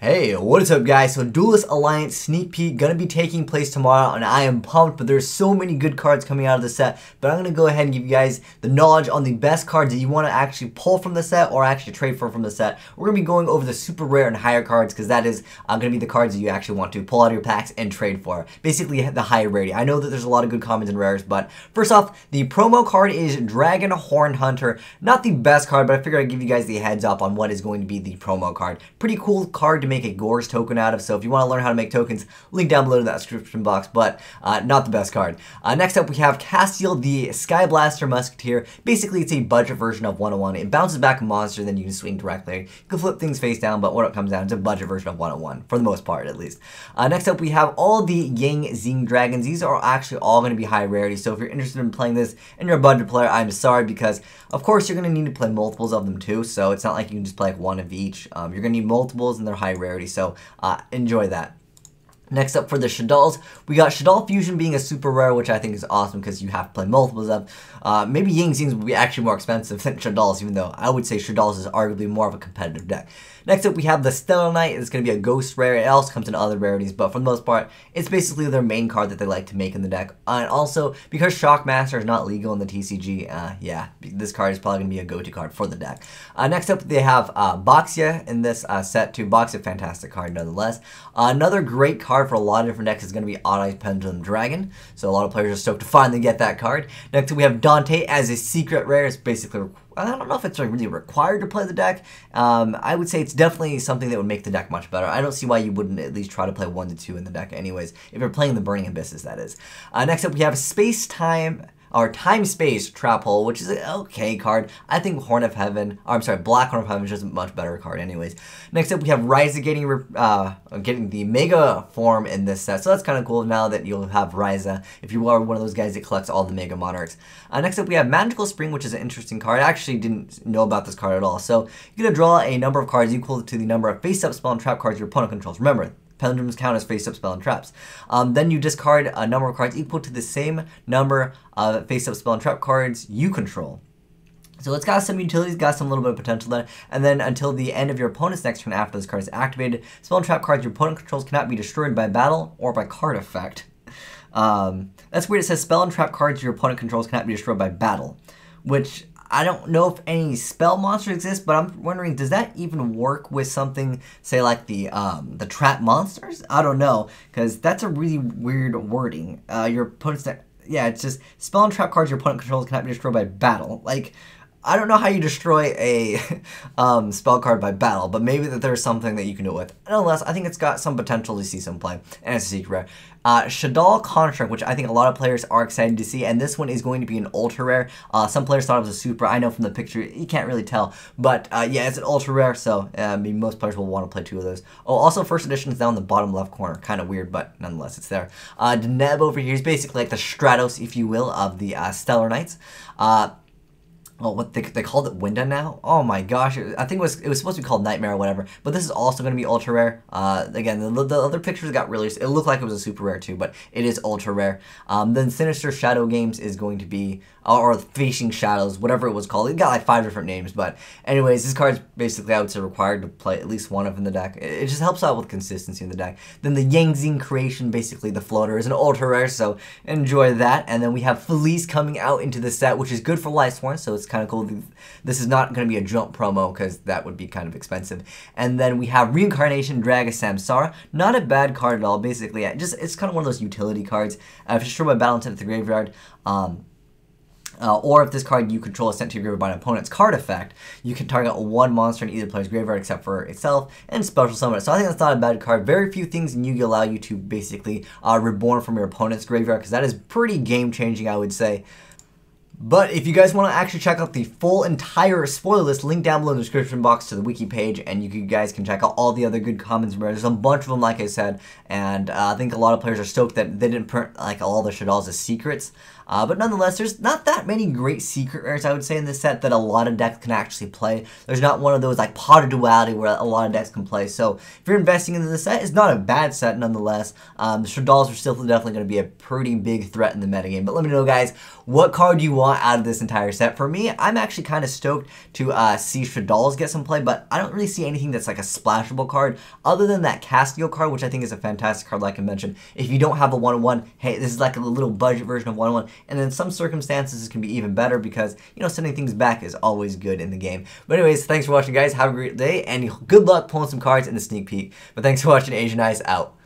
Hey, what is up guys? So Duelist Alliance sneak peek gonna be taking place tomorrow and I am pumped, but there's so many good cards coming out of the set. But I'm gonna go ahead and give you guys the knowledge on the best cards that you want to actually pull from the set or actually trade for from the set. We're gonna be going over the super rare and higher cards because that is gonna be the cards that you actually want to pull out of your packs and trade for. Basically the higher rarity. I know that there's a lot of good commons and rares, but first off, the promo card is Dragon Horn Hunter. Not the best card, but I figured I'd give you guys the heads up on what is going to be the promo card. Pretty cool card to make a Gores token out of, so if you want to learn how to make tokens, link down below to that description box, but not the best card. Next up we have Castiel, the Sky Blaster Musketeer. Basically it's a budget version of 101. It bounces back a monster, then you can swing directly. You can flip things face down, but what it comes down to, a budget version of 101, for the most part at least. Next up we have all the Yang Zing Dragons. These are actually all going to be high rarity, so if you're interested in playing this and you're a budget player, I'm sorry, because of course you're going to need to play multiples of them too, so it's not like you can just play like one of each. You're going to need multiples and they're high rarity, so enjoy that. Next up for the Shaddols, we got Shaddol Fusion being a super rare, which I think is awesome because you have to play multiples of. Maybe Yang Zings will be actually more expensive than Shaddols, even though I would say Shaddols is arguably more of a competitive deck. Next up we have the Stellar Knight. It's going to be a ghost rare. It also comes in other rarities, but for the most part, it's basically their main card that they like to make in the deck. And also, because Shockmaster is not legal in the TCG, yeah, this card is probably going to be a go-to card for the deck. Next up they have Baxia in this set too. Baxia, fantastic card nonetheless. Another great card for a lot of different decks is going to be Azneyeswhitedragon Pendulum Dragon, so a lot of players are stoked to finally get that card. Next we have Dante as a secret rare. It's basically, I don't know if it's really required to play the deck. I would say it's definitely something that would make the deck much better. I don't see why you wouldn't at least try to play 1 to 2 in the deck anyways, if you're playing the Burning Abysses, that is. Next up we have Time Space Trap Hole, which is an okay card. I think Horn of Heaven, or I'm sorry, Black Horn of Heaven is just a much better card anyways. Next up we have Ryza getting the Mega form in this set, so that's kind of cool now that you'll have Ryza if you are one of those guys that collects all the Mega Monarchs. Next up we have Magical Spring, which is an interesting card. I actually didn't know about this card at all. So you're going to draw a number of cards equal to the number of face-up spell and trap cards your opponent controls. Remember, Pendulums count as face-up spell and traps. Then you discard a number of cards equal to the same number of face-up spell and trap cards you control. So it's got some utilities, got some little bit of potential there. And then until the end of your opponent's next turn after this card is activated, spell and trap cards your opponent controls cannot be destroyed by battle or by card effect. That's weird. It says spell and trap cards your opponent controls cannot be destroyed by battle, which I don't know if any spell monsters exist, but I'm wondering, does that even work with something, say like the trap monsters? I don't know, because that's a really weird wording. Your opponent's yeah, it's just spell and trap cards your opponent controls cannot be destroyed by battle. Like, I don't know how you destroy a spell card by battle, but maybe that there's something that you can do it with. Nonetheless, I think it's got some potential to see some play, and it's a secret rare. Shaddol Construct, which I think a lot of players are excited to see, and this one is going to be an ultra rare. Some players thought it was a super. I know from the picture you can't really tell, but yeah, it's an ultra rare, so I mean, most players will want to play 2 of those. Oh, also first edition is down in the bottom left corner, kind of weird, but nonetheless it's there. Deneb over here is basically like the Stratos, if you will, of the Stellar Knights. Well, what they called it Winda now? Oh my gosh, I think it was supposed to be called Nightmare or whatever, but this is also going to be ultra rare. Again, the other pictures got released. It looked like it was a super rare too, but it is ultra rare. Then Sinister Shadow Games is going to be, or Facing Shadows, whatever it was called. It got like 5 different names, but anyways, this card's basically, I would say, required to play at least one of in the deck. It just helps out with consistency in the deck. Then the Yang Zing Creation, basically the floater, is an ultra rare, so enjoy that. And then we have Felice coming out into the set, which is good for Lightsworn, so it's kind of cool. This is not going to be a jump promo because that would be kind of expensive. And then we have Reincarnation Dragon Samsara. Not a bad card at all, basically. It's kind of one of those utility cards. If it's destroyed by battle instead of the graveyard, or if this card you control is sent to your graveyard by an opponent's card effect, you can target 1 monster in either player's graveyard except for itself and special summon it. So I think that's not a bad card. Very few things in Yu-Gi-Oh! Allow you to basically reborn from your opponent's graveyard, because that is pretty game-changing, I would say. But if you guys want to actually check out the full entire spoiler list, link down below in the description box to the wiki page, and you guys can check out all the other good commons and rares. There's a bunch of them, like I said, and I think a lot of players are stoked that they didn't print like all the Shaddols as secrets. But nonetheless, there's not that many great secret rares, I would say, in this set that a lot of decks can actually play. There's not one of those like Pot of Duality where a lot of decks can play. So if you're investing into the set, it's not a bad set nonetheless. The Shaddols are still definitely going to be a pretty big threat in the metagame. But let me know, guys, what card do you want? want out of this entire set. For me, I'm actually kind of stoked to see Shadal's get some play, but I don't really see anything that's like a splashable card other than that Castiel card, which I think is a fantastic card like I mentioned. If you don't have a 1-1, hey, this is like a little budget version of 1-1, and in some circumstances this can be even better because, you know, sending things back is always good in the game. But anyways, thanks for watching, guys. Have a great day, and good luck pulling some cards in the sneak peek. But thanks for watching. Asian Eyes out.